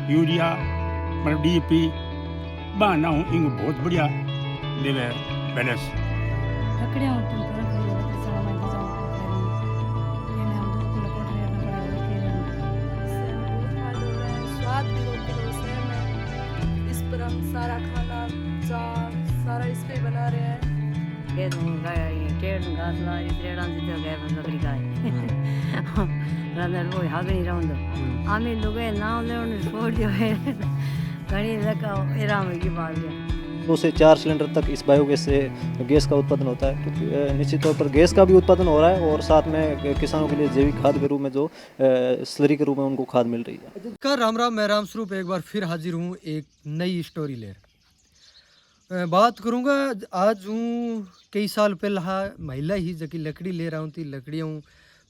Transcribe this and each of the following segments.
Urea मतलब DAP बहाना हूँ इनको बहुत बढ़िया देवे बैलेंस। लकड़ियाँ तुम फर्क है लकड़ी सारा मैं जाऊँ ये मैं हम दूर को लपट रहे ना पड़े और के इससे हमें बहुत फायदा हो रहा है, स्वाद भी रोटी का सेम है। इस पर हम सारा खाना चाट सारा इस पे बना रहे हैं। ये तो गाय ये टेढ़ घास ला ये टेढ़ा जितना गए बस लकड़ी का है रंदर वो हाग नहीं रहूँगा आमी लोग नाम ले उन्हें छोड़ दिया है घनी लगा इराम की बात है 2 से 4 सिलेंडर तक इस बायोगैस से गैस का उत्पादन होता है। क्योंकि निश्चित तौर पर गैस का भी उत्पादन हो रहा है और साथ में किसानों के लिए जैविक खाद के रूप में जो स्लरी के रूप में उनको खाद मिल रही है। नमस्कार, राम राम। मैं राम स्वरूप एक बार फिर हाजिर हूँ एक नई स्टोरी लेकर। बात करूँगा आज हूँ कई साल पहला महिला ही जकी लकड़ी ले रहा हूँ थी लकड़ियाँ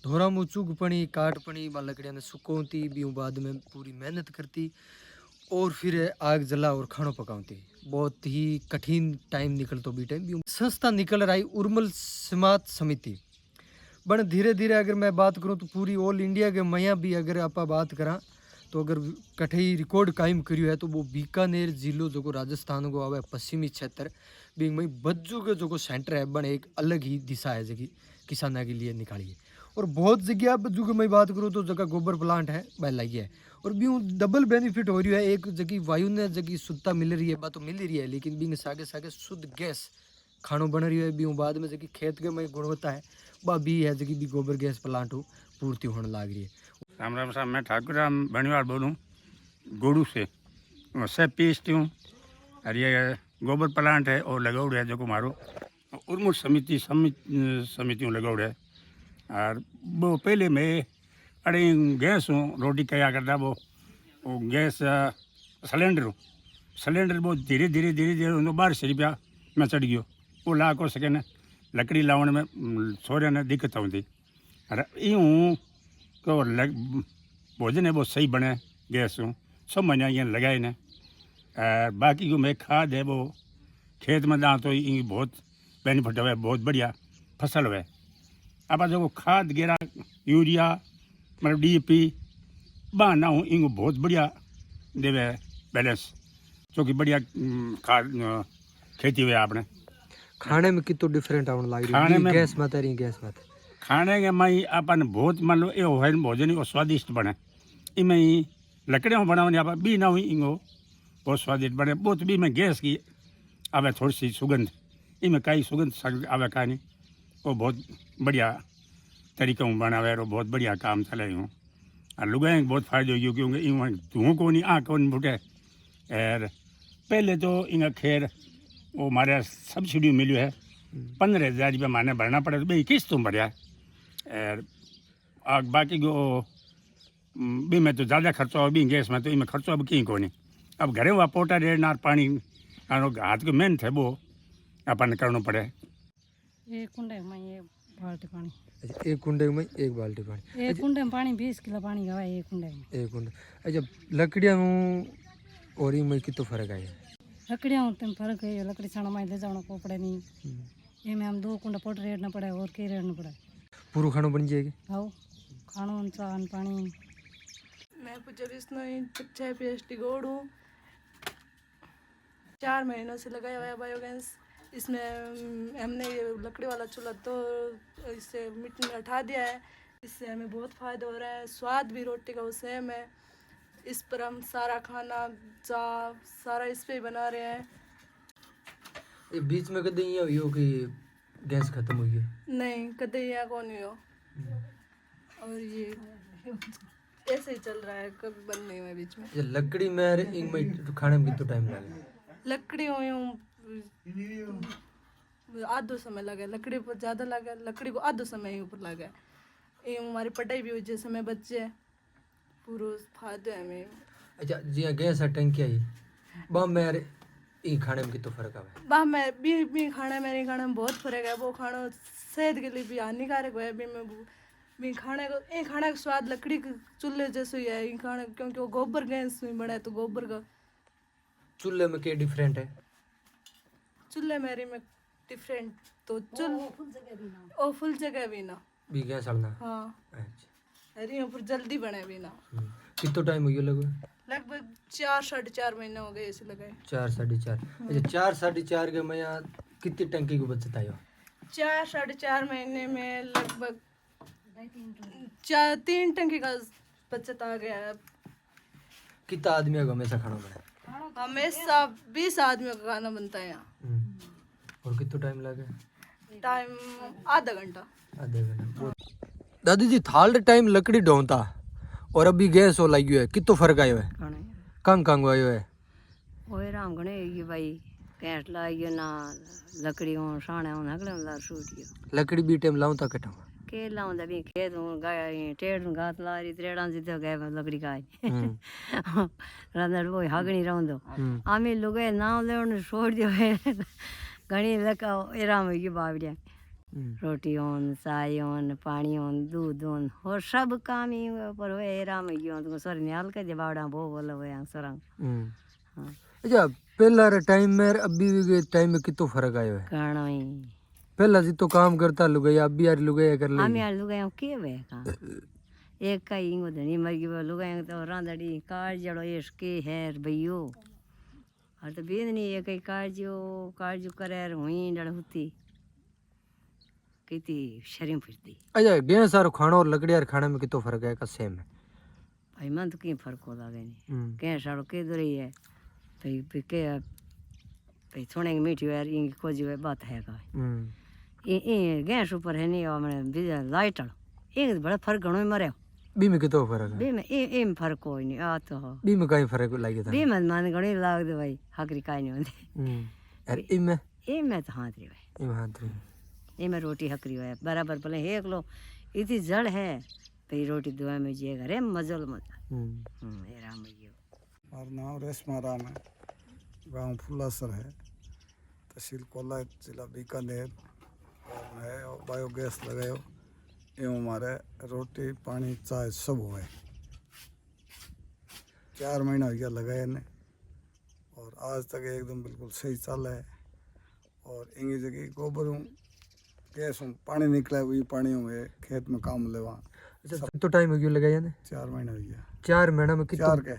धोरा मुँह चुग पड़ी काट पड़ी बा लकड़ियाँ ने सुकोती भी बाद में पूरी मेहनत करती और फिर आग जला और खाना पकाती। बहुत ही कठिन टाइम निकल तो भी टाइम भी संस्था निकल रही उर्मल समाज समिति बन धीरे धीरे अगर मैं बात करूँ तो पूरी ऑल इंडिया के मैया भी अगर आप बात करा तो अगर कठई रिकॉर्ड कायम करियो है तो वो बीकानेर जिलो जो राजस्थान को आवे पश्चिमी क्षेत्र भी मई बज्जू के जो सेंटर है बन एक अलग ही दिशा है जगह किसाना के लिए निकाली है। और बहुत जगह बज्जू की मैं बात करूँ तो जगह गोबर प्लांट है वह लगी है और भी डबल बेनिफिट हो रही है। एक जगह वायु ने जगह शुद्धता मिल रही है बात तो मिल रही है लेकिन भी सागे सागे शुद्ध गैस खानों बन रही है भी बाद में जगह खेत के में गुणवत्ता है वह भी है जगह भी गोबर गैस प्लांट हो पूर्ति होने लग रही है। राम राम साहब, मैं ठाकुर राम बनीवाल बोलूँ गोड़ू से PST हूँ और ये गोबर प्लांट है और लगाउड है जो मारो उर्मुल समिति लगाउड है। और वो पहले मैं अरे गैस हूँ रोटी क्या करता वो गैस सिलेंडर वो धीरे धीरे 1200 रुपया में चढ़ गयो वो ला को सके न लकड़ी लाने में सोरे ने दिक्कत होती। अरे यूँ तो भोजन है वो सही बने गैस हूँ सब महीना ये लगाए ने। बाकी जो मैं खाद है वो खेत में दाँ तो ये बहुत बेनिफिट हुआ बहुत बढ़िया फसल हुआ। अब जो खाद गिरा यूरिया मतलब DAP बहाना हूँ इनको बहुत बढ़िया देवे बैलेंस क्योंकि बढ़िया खाद खेती हुई आपने। खाने में कितो डिफरेंट आने लग खाने रही है में गैस मत रही गैस मत खाने के मई अपन बहुत मान लो यो है भोजन वो स्वादिष्ट बने इमें ही लकड़ियों बनाने आप भी ना हुई इंगो बहुत स्वादिष्ट बने बहुत भी में गैस की आवे थोड़ी सी सुगंध इमें कई सुगंध आवे का नहीं वो बहुत बढ़िया तरीक़े में बनावे और बहुत बढ़िया काम चले हूँ और लुगाई बहुत फायदो हो क्योंकि इन धुओं को नहीं आँख को नहीं फुटे। और पहले तो इनका खैर वो हमारे सब्सिडी मिली है 15,000 रुपया माने भरना पड़े तो भाई किस्त तुम भरिया और बाकी को भी में तो ज़्यादा खर्चा हो भी गैस में तो इनमें खर्चा अब कहीं को नहीं। अब घरे हुआ पोटा रेड़ना पानी हाथ को मेहनत है वो अपन करना पड़े। एक कुंडे में ये बाल्टी पानी एक कुंडे में एक बाल्टी पानी एक कुंडे में पानी 20 किलो पानी गवा एक कुंडे में एक कुंडे। अच्छा लकड़ियाँ और इनमें कितो फर्क है लकड़ियाँ तुम फर्क है लकड़ी सारा मैं जाना को पड़े नहीं ये मैं हम 2 कुंडा पोट रेड़ना पड़े और के रेड़ना पड़े पूरा खाना बन जाएगी आओ खाना चान पानी। मैं पूजा विष्णु 6 PST गोड़ू 4 महीनों से लगाया हुआ है बायोगैस। इसमें हमने ये लकड़ी वाला चूल्हा तो इससे मिट्टी में हटा दिया है। इससे हमें बहुत फ़ायदा हो रहा है, स्वाद भी रोटी का सेम है। इस पर हम सारा खाना चाट सारा इस पे ही बना रहे हैं। ये बीच में कदे ये हो कि गैस खत्म हुई है नहीं कदे यहाँ कौन ही हो और ये ऐसे ही चल रहा है कभी बंद नहीं हुआ बीच में। ये लकड़ी में इनमें खाने में कितना टाइम लगे लकड़ी हो आधो समय लगा लकड़ी पर ज़्यादा लगा लकड़ी को आधो समय ही ऊपर लगा ये हमारी पढ़ाई भी हुई जैसे समय बच्चे पूरा फायदे है हमें। अच्छा जी गैस है टंकी आई बम में ई खाने में कितना फर्क आवे बाह में भी खाने में नहीं खाने में बहुत फर्क है। वो खाना सेहत के लिए भी हानिकारक है भी खाने को ये खाने का स्वाद लकड़ी के चूल्हे जैसे ही है ये खाने क्योंकि वो गोबर गैस में बना है तो गोबर का। चूल्हे में क्या डिफरेंट है चूल्हे मेरी में डिफरेंट तो फुल जगह भी ना भी गैस अलना हाँ अच्छा अरे ऊपर जल्दी बने भी ना। कितना टाइम हो गया लगभग लगभग 4-4.5 महीने हो गए ऐसे लगाए। 4-4.5 अच्छा 4-4.5 के मैं यहाँ कितनी टंकी की बचत आई हो 4-4.5 महीने में लगभग 3 टंकी का बचत आ गया है। कितना आदमी को हमेशा खाना बना हमेशा 20 आदमियों का खाना बनता है यहाँ। और कितना टाइम लगे टाइम आधा घंटा। आधे घंटे दादी जी थाल टाइम लकड़ी ढोंता और अभी गैस हो लगी है कितो फर्क आयो है घणे कम कम आयो है ओए राम घणे ये भाई कैट लाइयो ना लकड़ी हो साणे हो नगले ला सूटियो लकड़ी भी टाइम लाऊं ता कटा के लाऊं दबी खेत हूं गाय टेड़ घास लारी त्रेड़ा जितो गए लकड़ी का रंदर वो हागणी रहंदो आमी लुगे नाव लेवन छोड़ दियो है घणी लका एराम ये बावड़िया रोटी होन चाय होन पानी होन दूध होन और सब काम ही पर वो एराम गयो तो सर नियाल के बावड़ा भो बोले वो यहाँ सरंग अच्छा पहला रे टाइम में अभी के टाइम में कितो फर्क आयो है काणो ही पहला जी तो काम करता लुगाई अभी यार लुगाई कर ले आमी यार लुगायो के वे का एक का इंगो धनी मर गयो लुगायो तो रांदड़ी कार जड़ो इसके हेर भइयो और तो बेदनी एक ही कार्जो करे हुई डड़ होती कितनी शर्म फिरती अच्छा गैस सारो खाना और लकड़ी यार खाने में कितो फर्क है का सेम है भाई मन तो कहीं फर्क हो लागे नहीं कहीं सारो के दो रही है भाई के भाई थोड़े मीठी यार इनकी खोजी हुई बात है का ये गैस ऊपर है नहीं और मैंने लाइट एक बड़ा फर्क घणो मरे बी में कितो फर्क है बी में एम फर्क कोई नहीं आ तो बी में कहीं फर्क लगे था बी में मन घणी लाग दे भाई हकरी काई नहीं होती यार इम तो हाथ रही भाई इम हाथ रे इमें रोटी हकरी है बराबर भले एक लो इतनी जड़ है तो रोटी दुआ में जिएगा रे मजल मजा ये राम जी हमारा नाम रेशमा राम है गांव फुलासर है तहसील कोला जिला बीकानेर और मैं बायोगैस लगायो एवं हमारे रोटी पानी चाय सब हुआ है 4 महीना हो गया लगाए ने और आज तक एकदम बिल्कुल सही चल है और इंगी जगह गोबर गैस पानी निकला वही पानी में खेत में काम लेवा अच्छा तो टाइम हो गयो लगाया ने 4 महीना हो गया 4 महीना में कितो 4 के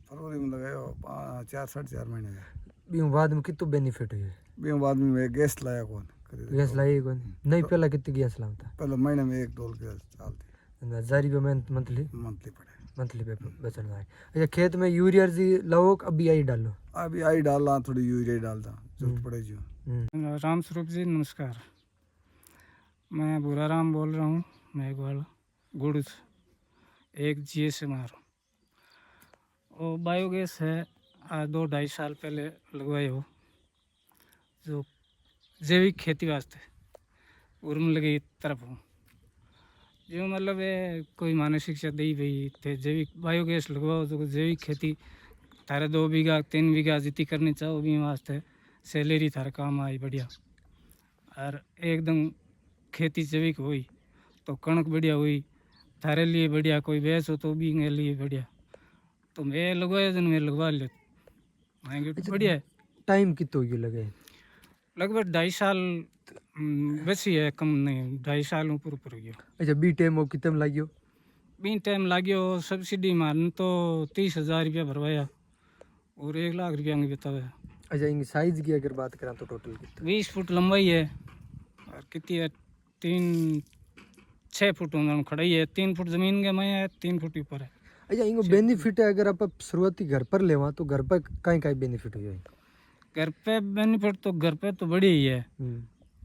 फरवरी में लगायो 4-4.5 महीने का बी बाद में कितो बेनिफिट है भी बाद में मैं गैस लाया कौन गैस लाई कौन नहीं पहला कितनी गैस लाऊंता पहले महीने में 1 डोल गैस चलती 1000 रुपये में मंथली मंथली पड़े पे बचन है अच्छा खेत में यूरिया जी लाओ अभी आई डालो अभी आई डालना थोड़ी यूरिया डालता जरूरत पड़े जो राम स्वरूप जी नमस्कार मैं बुरा राम बोल रहा हूँ मेघवाल गुड़ एक GSMR वो बायोगैस है आज 2-2.5 साल पहले लगवाए हो जो जैविक खेती वास्ते उर्म लगी तरफ हूँ जो मतलब है कोई माने शिक्षा दी भाई थे जैविक बायोगैस लगवाओ तो जैविक खेती थारे 2 बीघा 3 बीघा जितनी करनी चाहो भी वास्ते सैलरी थारे काम आई बढ़िया और एकदम खेती जैविक हुई तो कणक बढ़िया हुई थारे लिए बढ़िया कोई भैंस हो तो भी मेरे लिए बढ़िया तो मैं लगवाया जन मैं लगवा ले महंगे बढ़िया है टाइम कितो गयो लगे लगभग 2.5 साल बेसी है कम नहीं 2.5 साल ऊपर ऊपर गया अच्छा बी टाइम वो कितम लाग्यो बी टाइम लाग्यो सब्सिडी मारने तो 30,000 रुपया भरवाया और 1 लाख रुपया बताया अच्छा इनकी साइज की अगर बात करें तो टोटल कितना 20 फुट लंबाई है और कितनी है 6 फुट खड़ाई है 3 फुट जमीन के में है 3 फुट ऊपर है अच्छा इनको बेनिफिट है अगर आप शुरुआती घर पर लेवा तो घर पर कहीं बेनिफिट हो जाए घर पे बेनिफिट तो घर पे तो बड़ी ही है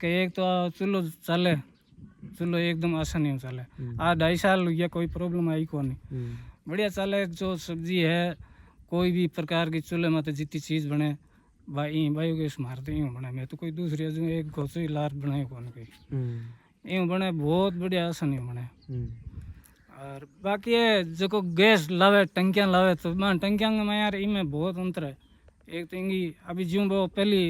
कि एक तो चूल्हो चले चूल्हो एकदम आसानी में चले 2.5 साल हो गया कोई प्रॉब्लम आई को नहीं बढ़िया चले जो सब्जी है कोई भी प्रकार की चूल्हे में तो जितनी चीज़ बने बायोगैस मारते यूँ बने मैं तो कोई दूसरी जो एक घोसो लार बनाए कौन कोई यूँ बने बहुत बढ़िया आसानी बने और बाकी है जो गैस लावे टंकियाँ लावे तो टंकियाँ में यार इनमें बहुत अंतर है एक तो इंगी अभी ज्यों वो पहली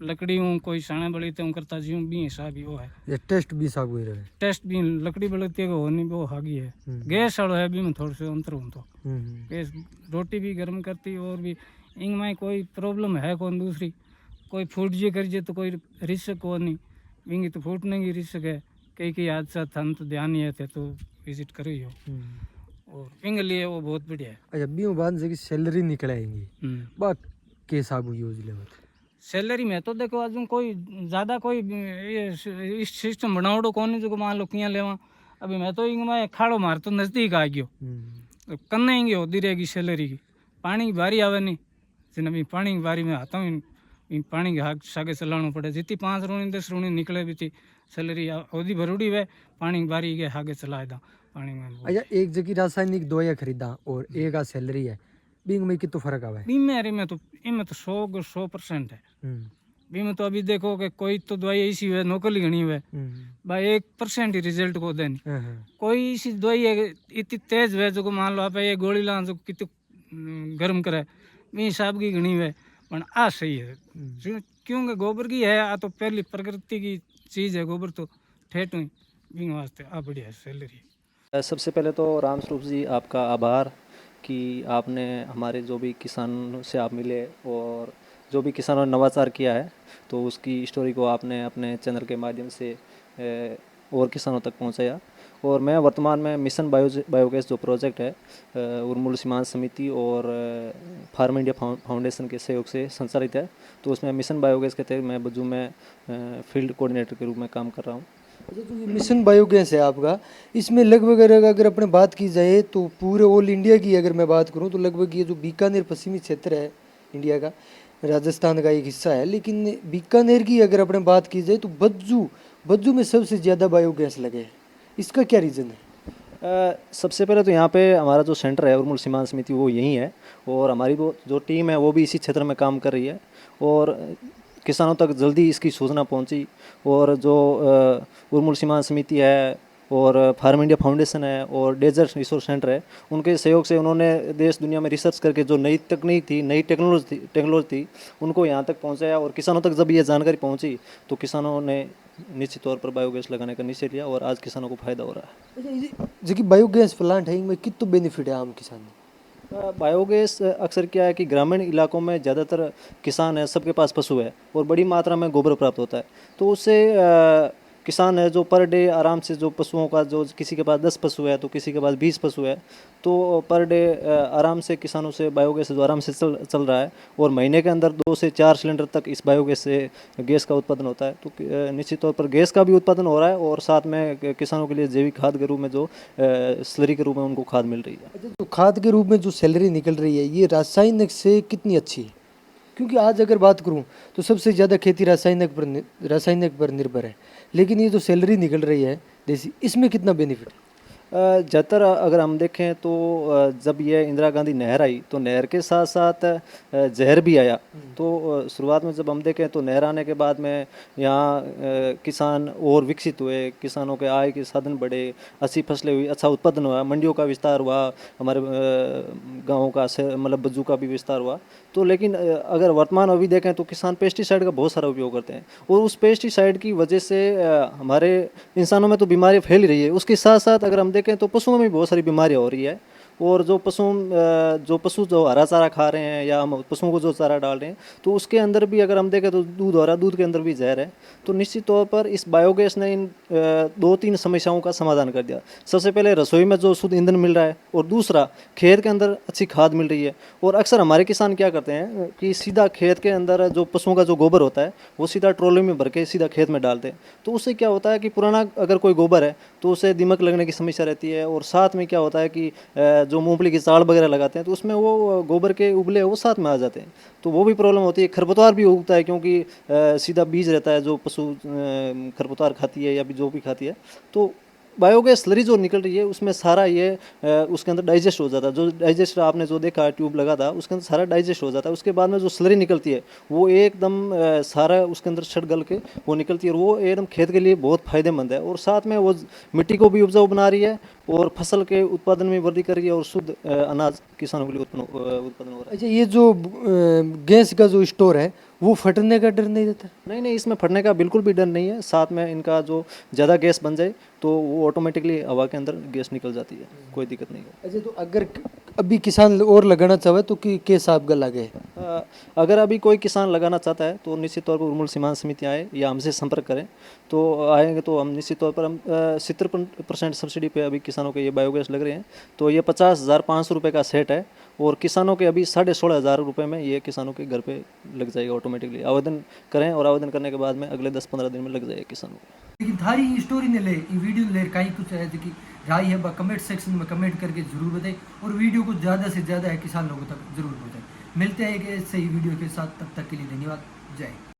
लकड़ी हूँ कोई साने बड़ी तो करता ज्यों भी हिसाब ही वो है ये टेस्ट भी साग हुई रहे टेस्ट भी लकड़ी बड़ती है होनी वो हागी है गैस वालों है भी में थोड़ा से अंतर हूँ तो गैस रोटी भी गर्म करती और भी इंग में कोई प्रॉब्लम है कौन दूसरी कोई फूट जी कर तो कोई रिस्क को नहीं इंगी तो फूटने की रिस्क है कई हादसा था तो ध्यान नहीं है थे तो विजिट करो ही हो और इनके लिए वो बहुत बढ़िया है। अच्छा बीमा बाद से की सैलरी निकल आएंगी बा के साबु यूज लेवल सैलरी में तो देखो अजून कोई ज़्यादा कोई ये इस सिस्टम बनावड़ो कौन जो मान लो किया लेवा। अभी मैं तो इंग में खाड़ो मार तो नज़दीक आ गयो तो कन्ने इंगे होती रहेगी सैलरी की। पानी की बारी आवे नहीं जिन अभी पानी की बारी में आता हूँ इन पानी के हाथ सागे चलाना पड़े जितनी 5 रूणी 10 रूणी निकले भी थी सैलरी ओदी भरूड़ी वे पानी की बारी के आगे चलाए दा पानी में। अच्छा एक जगह रासायनिक दवाइयाँ खरीदा और एक आ सैलरी है बींग में कितना फर्क आवा है बीमारी में तो इनमें तो 100% है। बीमा तो अभी देखो कि कोई तो दवाई ऐसी है नौकरी घनी हुए भाई 1% ही रिजल्ट को देनी कोई ऐसी दवाई है इतनी तेज है जो मान लो आप ये गोली ला जो कितनी गर्म करे भी हिसाब की घनी हुए पर आ सही है क्योंकि गोबर की है आ तो पहली प्रकृति की चीज़ है गोबर तो ठेठ हुई भी वास्ते आ बढ़िया है सैलरी। सबसे पहले तो राम स्वरूप जी आपका आभार कि आपने हमारे जो भी किसानों से आप मिले और जो भी किसानों ने नवाचार किया है तो उसकी स्टोरी को आपने अपने चैनल के माध्यम से और किसानों तक पहुंचाया। और मैं वर्तमान में मिशन बायोगैस जो प्रोजेक्ट है उर्मुल सीमांत समिति और फार्म इंडिया फाउंडेशन के सहयोग से संचालित है तो उसमें मिशन बायोगैस के तहत मैं बजू में फील्ड कोऑर्डिनेटर के रूप में काम कर रहा हूँ। अच्छा तो ये मिशन बायोगैस है आपका इसमें लगभग अगर अपने बात की जाए तो पूरे ऑल इंडिया की अगर मैं बात करूं तो लगभग ये जो बीकानेर पश्चिमी क्षेत्र है इंडिया का राजस्थान का एक हिस्सा है लेकिन बीकानेर की अगर अपने बात की जाए तो बज्जू में सबसे ज़्यादा बायोगैस लगे है इसका क्या रीज़न है? सबसे पहले तो यहाँ पे हमारा जो सेंटर है उर्मुल सीमांत समिति वो यहीं है और हमारी जो टीम है वो भी इसी क्षेत्र में काम कर रही है और किसानों तक जल्दी इसकी सूचना पहुंची और जो उर्मुल सीमांत समिति है और फार्म इंडिया फाउंडेशन है और डेजर्ट रिसोर्स सेंटर है उनके सहयोग से उन्होंने देश दुनिया में रिसर्च करके जो नई तकनीक थी नई टेक्नोलॉजी थी उनको यहाँ तक पहुँचाया और किसानों तक जब ये जानकारी पहुँची तो किसानों ने निश्चित तौर पर बायोगैस लगाने का निश्चय लिया और आज किसानों को फायदा हो रहा है। जो कि बायोगैस प्लांट है इनमें कितना बेनिफिट है आम किसान बायोगैस अक्सर क्या है कि ग्रामीण इलाकों में ज़्यादातर किसान है सबके पास पशु है और बड़ी मात्रा में गोबर प्राप्त होता है तो उससे किसान है जो पर डे आराम से जो पशुओं का जो किसी के पास 10 पशु है तो किसी के पास 20 पशु है तो पर डे आराम से किसानों से बायोगैस जो आराम से चल रहा है और महीने के अंदर 2 से 4 सिलेंडर तक इस बायोगैस से गैस का उत्पादन होता है तो निश्चित तौर पर गैस का भी उत्पादन हो रहा है और साथ में किसानों के लिए जैविक खाद के रूप में जो स्लरी के रूप में उनको खाद मिल रही है। अच्छा तो खाद के रूप में जो सैलरी निकल रही है ये रासायनिक से कितनी अच्छी है क्योंकि आज अगर बात करूं तो सबसे ज़्यादा खेती रासायनिक पर निर्भर है लेकिन ये जो सैलरी निकल रही है देसी इसमें कितना बेनिफिट है? ज़्यादातर अगर हम देखें तो जब ये इंदिरा गांधी नहर आई तो नहर के साथ साथ जहर भी आया तो शुरुआत में जब हम देखें तो नहर आने के बाद में यहाँ किसान और विकसित हुए किसानों के आय के साधन बढ़े अच्छी फसलें हुई अच्छा उत्पादन हुआ मंडियों का विस्तार हुआ हमारे गाँव का मतलब बज्जू का भी विस्तार हुआ तो लेकिन अगर वर्तमान अभी देखें तो किसान पेस्टिसाइड का बहुत सारा उपयोग करते हैं और उस पेस्टिसाइड की वजह से हमारे इंसानों में तो बीमारी फैल रही है उसके साथ साथ अगर हम देखें तो पशुओं में भी बहुत सारी बीमारियां हो रही है और जो पशु जो हरा चारा खा रहे हैं या हम पशुओं को जो चारा डाल रहे हैं तो उसके अंदर भी अगर हम देखें तो दूध हो रहा है दूध के अंदर भी जहर है तो निश्चित तौर पर इस बायोगैस ने इन 2-3 समस्याओं का समाधान कर दिया। सबसे पहले रसोई में जो शुद्ध ईंधन मिल रहा है और दूसरा खेत के अंदर अच्छी खाद मिल रही है और अक्सर हमारे किसान क्या करते हैं कि सीधा खेत के अंदर जो पशुओं का जो गोबर होता है वो सीधा ट्रॉली में भर के सीधा खेत में डालते हैं तो उससे क्या होता है कि पुराना अगर कोई गोबर है तो उसे दीमक लगने की समस्या रहती है और साथ में क्या होता है कि जो मूंगफली की चाल वगैरह लगाते हैं तो उसमें वो गोबर के उबले वो साथ में आ जाते हैं तो वो भी प्रॉब्लम होती है। खरपतवार भी उगता है क्योंकि सीधा बीज रहता है जो पशु खरपतवार खाती है या भी जो भी खाती है तो बायोगैस स्लरी जो निकल रही है उसमें सारा ये उसके अंदर डाइजेस्ट हो जाता है जो डाइजेस्ट आपने जो देखा ट्यूब लगा था उसके अंदर सारा डाइजेस्ट हो जाता है उसके बाद में जो स्लरी निकलती है वो एकदम सारा उसके अंदर छट गल के वो निकलती है और वो एकदम खेत के लिए बहुत फायदेमंद है और साथ में वो मिट्टी को भी उपजाऊ बना रही है और फसल के उत्पादन में वृद्धि कर रही है और शुद्ध अनाज किसानों के लिए उत्पादन हो रहा है। अच्छा ये जो गैस का जो स्टोर है वो फटने का डर नहीं रहता? नहीं नहीं, इसमें फटने का बिल्कुल भी डर नहीं है। साथ में इनका जो ज़्यादा गैस बन जाए तो वो ऑटोमेटिकली हवा के अंदर गैस निकल जाती है, कोई दिक्कत नहीं है। अच्छा, तो अगर अभी किसान और लगाना चाहे तो कि के हिसाब का लगे? अगर अभी कोई किसान लगाना चाहता है तो निश्चित तौर पर उर्मुल सीमांत समिति आए या हमसे संपर्क करें, तो आएंगे तो हम निश्चित तौर पर हम 70% सब्सिडी पे अभी किसानों के ये बायोगैस लग रहे हैं। तो ये 50,500 रुपये का सेट है और किसानों के अभी 16,500 रुपये में ये किसानों के घर पे लग जाएगा ऑटोमेटिकली। आवेदन करें और आवेदन करने के बाद में अगले 10-15 दिन में लग जाएगा किसानों को। लेकिन थारी ई स्टोरी ने ले ई वीडियो ले कहीं कुछ है कि राय है बा कमेंट सेक्शन में कमेंट करके जरूर बताएं और वीडियो को ज़्यादा से ज़्यादा है किसान लोगों तक जरूर पहुँचाएं। मिलते हैं एक ऐसे ही वीडियो के साथ, तब तक के लिए धन्यवाद। जय हिंद।